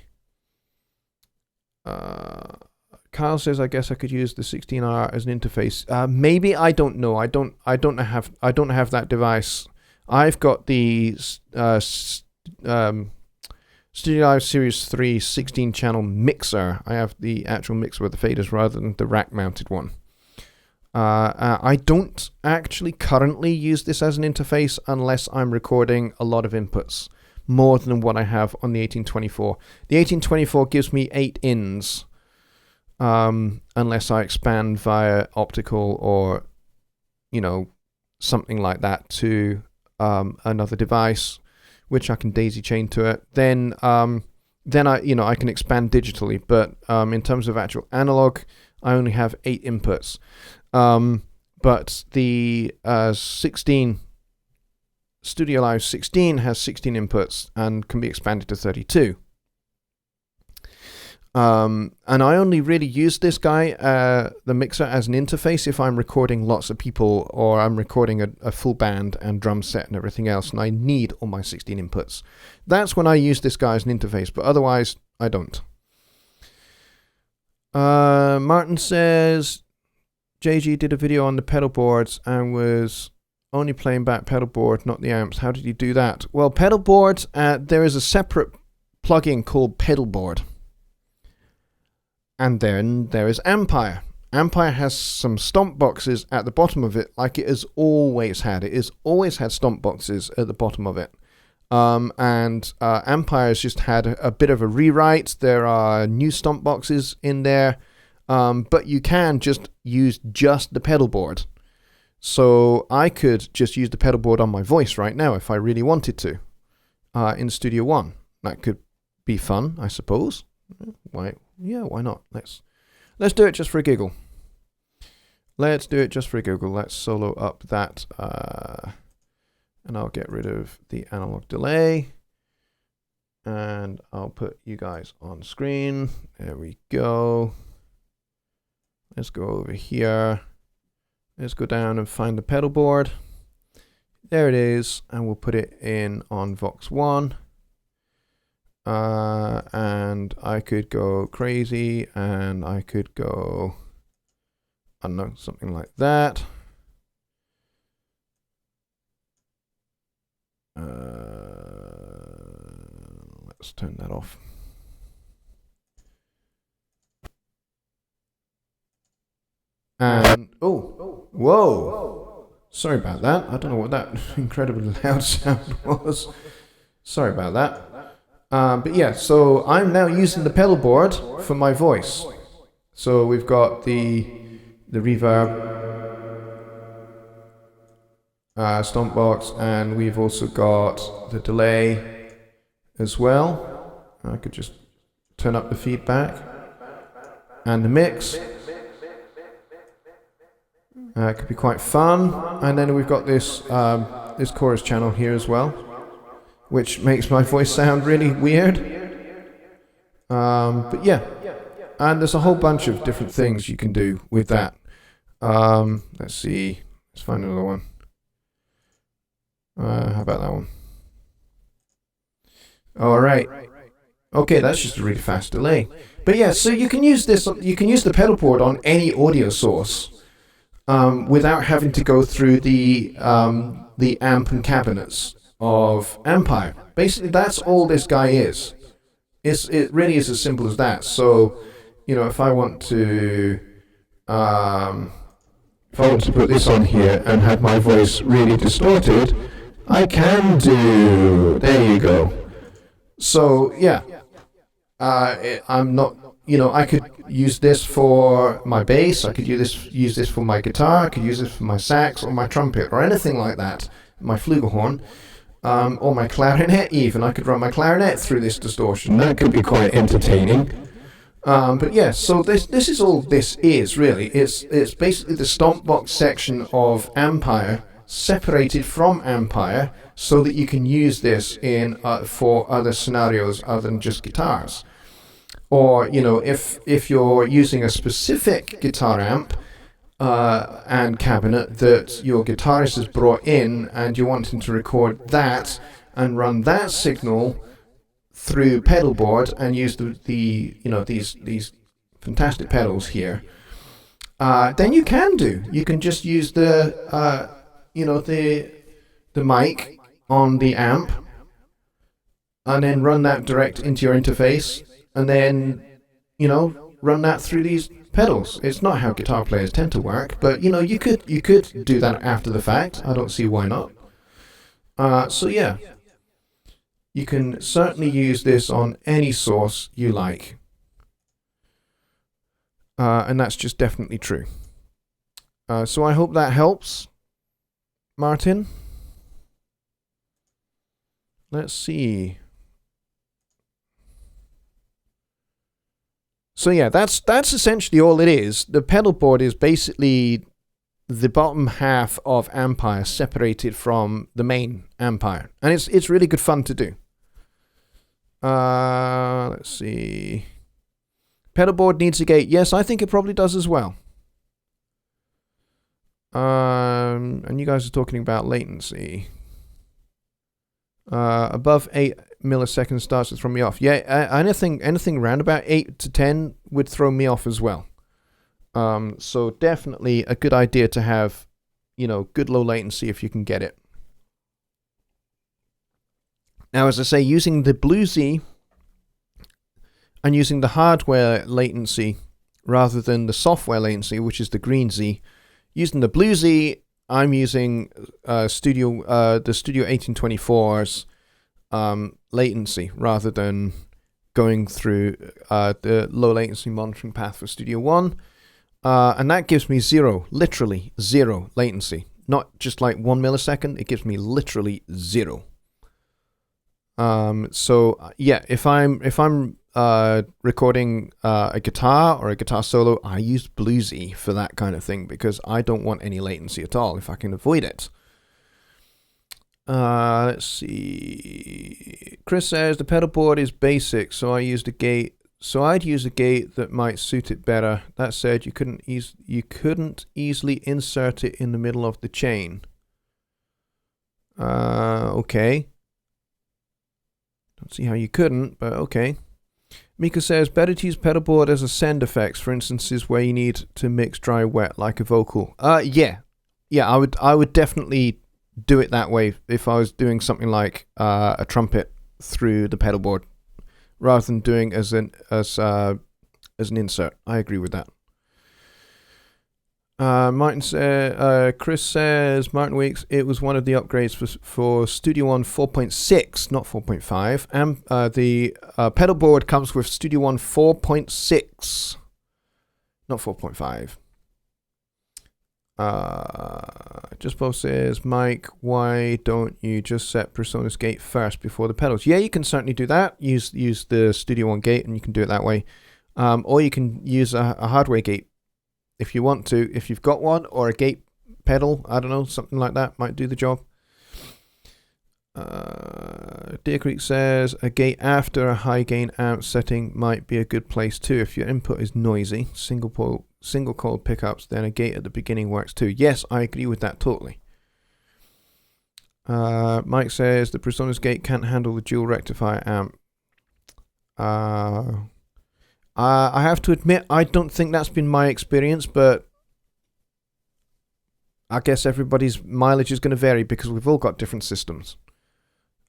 Kyle says, I guess I could use the 16R as an interface. Maybe, I don't know. I don't have that device. I've got the Studio Live Series 3 16-channel mixer. I have the actual mixer with the faders rather than the rack-mounted one. I don't actually currently use this as an interface unless I'm recording a lot of inputs, more than what I have on the 1824. The 1824 gives me 8 ins, unless I expand via optical or, something like that to another device, which I can daisy chain to it. Then I can expand digitally, but in terms of actual analog, I only have 8 inputs. But the 16 Studio Live 16 has 16 inputs and can be expanded to 32. And I only really use this guy, the mixer, as an interface if I'm recording lots of people or I'm recording a full band and drum set and everything else, and I need all my 16 inputs. That's when I use this guy as an interface, but otherwise I don't. Martin says, JG did a video on the pedal boards and was only playing back pedal board, not the amps. How did he do that? Well, pedal boards, there is a separate plugin called pedal board. And then there is Ampire. Ampire has some stomp boxes at the bottom of it, like it has always had. It has always had stomp boxes at the bottom of it. And Ampire has just had a bit of a rewrite. There are new stomp boxes in there, but you can just use just the pedal board. So I could just use the pedal board on my voice right now if I really wanted to in Studio One. That could be fun, I suppose. Why not? Let's do it just for a giggle. Let's do it just for a giggle. Let's solo up that, and I'll get rid of the analog delay, and I'll put you guys on screen. There we go. Let's go over here. Let's go down and find the pedal board. There it is, and we'll put it in on Vox 1. And I could go crazy, and I could go, I don't know, something like that. Let's turn that off. And, whoa. Sorry about that. I don't know what that incredibly loud sound was. Sorry about that. But yeah, so I'm now using the pedal board for my voice. So we've got the reverb, stomp box, and we've also got the delay as well. I could just turn up the feedback and the mix. It could be quite fun. And then we've got this this chorus channel here as well, which makes my voice sound really weird. But yeah, and there's a whole bunch of different things you can do with that. Let's see, let's find another one. How about that one? All right. Okay, that's just a really fast delay. But yeah, so you can use this. You can use the pedal board on any audio source without having to go through the amp and cabinets of Ampire. Basically, that's all this guy is. It really is as simple as that. So, you know, if I want to put this on here and have my voice really distorted, I can do. There you go. So yeah, I'm not. You know, I could use this for my bass. I could use this for my guitar. I could use this for my sax or my trumpet or anything like that. My flugelhorn. Or my clarinet even. I could run my clarinet through this distortion. That could be quite entertaining. But yeah, so this is all this is really. It's basically the stomp box section of Ampire separated from Ampire so that you can use this in for other scenarios other than just guitars. Or, you know, if you're using a specific guitar amp and cabinet that your guitarist has brought in and you're wanting to record that and run that signal through pedal board and use the you know, these fantastic pedals here, then you can do. You can just use the you know, the mic on the amp and then run that direct into your interface and then, you know, run that through these pedals. It's not how guitar players tend to work, but you know, you could do that after the fact. I don't see why not. So yeah, you can certainly use this on any source you like, and that's just definitely true. So I hope that helps, Martin. Let's see. So yeah, that's essentially all it is. The pedal board is basically the bottom half of Ampire separated from the main Ampire, and it's really good fun to do. Let's see. Pedal board needs a gate. Yes, I think it probably does as well. And you guys are talking about latency. Above 8 milliseconds starts to throw me off. Yeah, anything around about 8 to 10 would throw me off as well. So definitely a good idea to have, you know, good low latency if you can get it. Now, as I say, using the Bluesy and using the hardware latency rather than the software latency, which is the green Z. Using the blue Z, I'm using the Studio 1824's latency rather than going through the low latency monitoring path for Studio One. And that gives me literally zero latency. Not just like 1 millisecond, it gives me literally zero. So yeah, if I'm recording a guitar or a guitar solo, I use Bluesy for that kind of thing because I don't want any latency at all if I can avoid it. Let's see. Chris says the pedal board is basic, so I'd use a gate that might suit it better. That said, you couldn't easily insert it in the middle of the chain. Okay. Don't see how you couldn't, but okay. Mika says, better to use pedal board as a send effects, for instances where you need to mix dry wet like a vocal. Yeah, I would definitely do it that way if I was doing something like a trumpet through the pedal board, rather than doing as an insert. I agree with that. Chris says, Martin Weeks, it was one of the upgrades for Studio One 4.6, not 4.5. And the pedal board comes with Studio One 4.6, not 4.5. Just Bo says, Mike, why don't you just set PreSonus gate first before the pedals? Yeah, you can certainly do that. Use the Studio One gate and you can do it that way. Or you can use a hardware gate if you want to, if you've got one, or a gate pedal, I don't know, something like that might do the job. Deer Creek says, a gate after a high gain amp setting might be a good place too. If your input is noisy, single coil pickups, then a gate at the beginning works too. Yes, I agree with that totally. Mike says, the PreSonus gate can't handle the dual rectifier amp. I have to admit, I don't think that's been my experience, but I guess everybody's mileage is going to vary because we've all got different systems.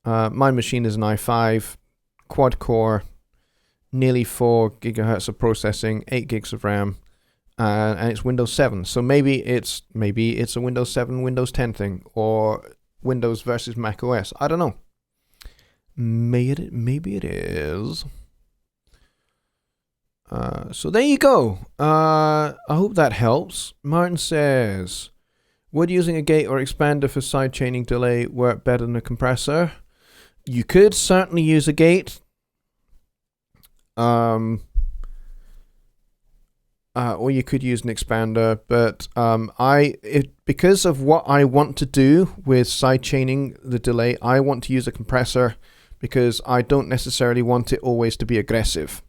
My machine is an i5, quad core, nearly 4 gigahertz of processing, 8 gigs of RAM, and it's Windows 7. So maybe it's a Windows 7, Windows 10 thing, or Windows versus Mac OS. I don't know. Maybe it is. So there you go. I hope that helps. Martin says, would using a gate or expander for side chaining delay work better than a compressor? You could certainly use a gate. Or you could use an expander, but because of what I want to do with side chaining the delay, I want to use a compressor because I don't necessarily want it always to be aggressive.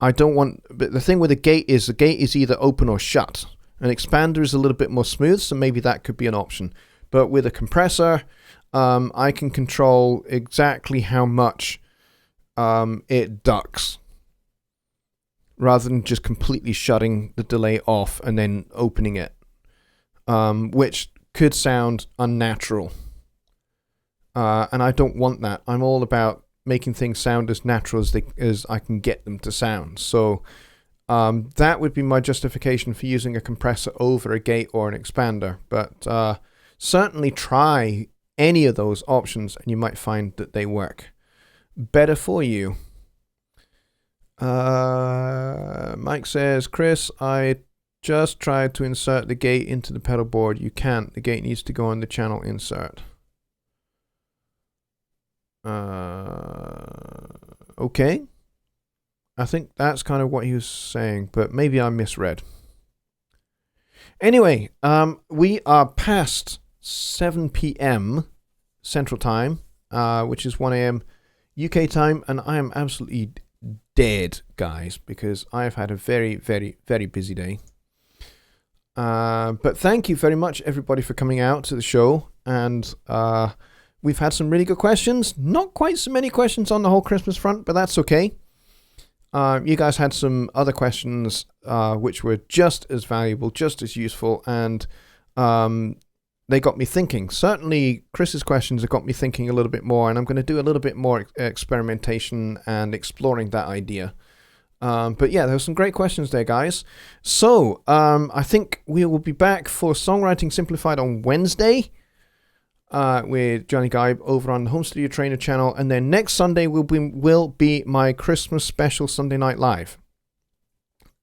But the thing with the gate is either open or shut. An expander is a little bit more smooth, so maybe that could be an option. But with a compressor, I can control exactly how much it ducks, rather than just completely shutting the delay off and then opening it, which could sound unnatural. And I don't want that. I'm all about making things sound as natural as I can get them to sound. So that would be my justification for using a compressor over a gate or an expander. But certainly try any of those options and you might find that they work better for you. Mike says, Chris, I just tried to insert the gate into the pedal board. You can't. The gate needs to go on the channel insert. Okay. I think that's kind of what he was saying, but maybe I misread. Anyway, we are past 7 p.m. Central Time, which is 1 a.m. UK time, and I am absolutely dead, guys, because I've had a very, very, very busy day. But thank you very much, everybody, for coming out to the show, and we've had some really good questions. Not quite so many questions on the whole Christmas front, but that's okay. You guys had some other questions which were just as valuable, just as useful, and they got me thinking. Certainly, Chris's questions have got me thinking a little bit more, and I'm going to do a little bit more experimentation and exploring that idea But yeah, there were some great questions there, guys. So I think we will be back for Songwriting Simplified on Wednesday with Jonny Gibe over on the Home Studio Trainer channel. And then next Sunday will be my Christmas special Sunday Night Live.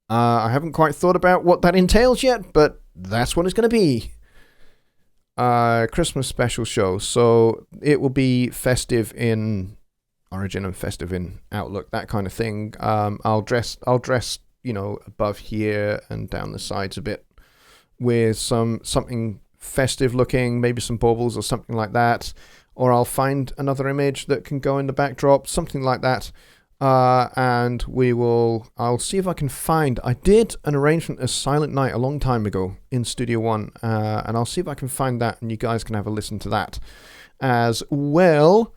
I haven't quite thought about what that entails yet, but that's what it's going to be. Christmas special show. So it will be festive in Origin and festive in Outlook, that kind of thing. I'll dress, above here and down the sides a bit with something festive looking, maybe some baubles or something like that. Or I'll find another image that can go in the backdrop, something like that. And I'll see if I can find, I did an arrangement as Silent Night a long time ago in Studio One, and I'll see if I can find that and you guys can have a listen to that as well.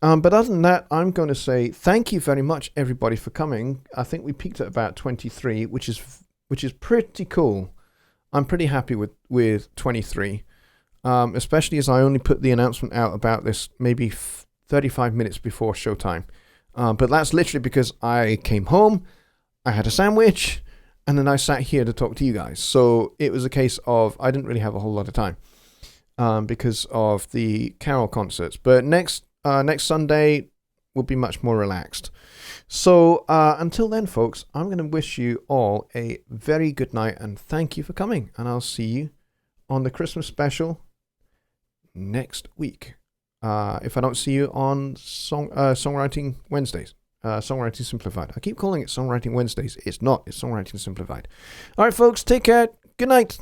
But other than that, I'm going to say thank you very much, everybody, for coming. I think we peaked at about 23, which is pretty cool. I'm pretty happy with 23, especially as I only put the announcement out about this maybe 35 minutes before showtime. But that's literally because I came home, I had a sandwich, and then I sat here to talk to you guys. So it was a case of I didn't really have a whole lot of time because of the carol concerts. But next Sunday will be much more relaxed. So until then, folks, I'm going to wish you all a very good night and thank you for coming. And I'll see you on the Christmas special next week. If I don't see you on Songwriting Wednesdays, Songwriting Simplified. I keep calling it Songwriting Wednesdays. It's not. It's Songwriting Simplified. All right, folks. Take care. Good night.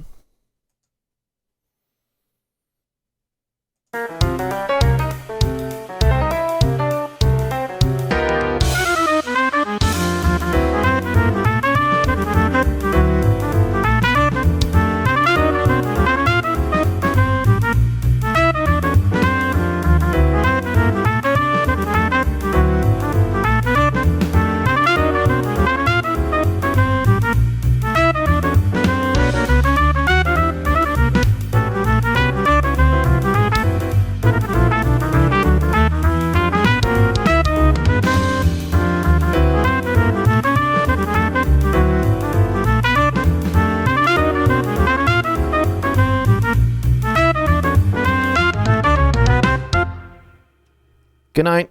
Good night.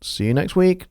See you next week.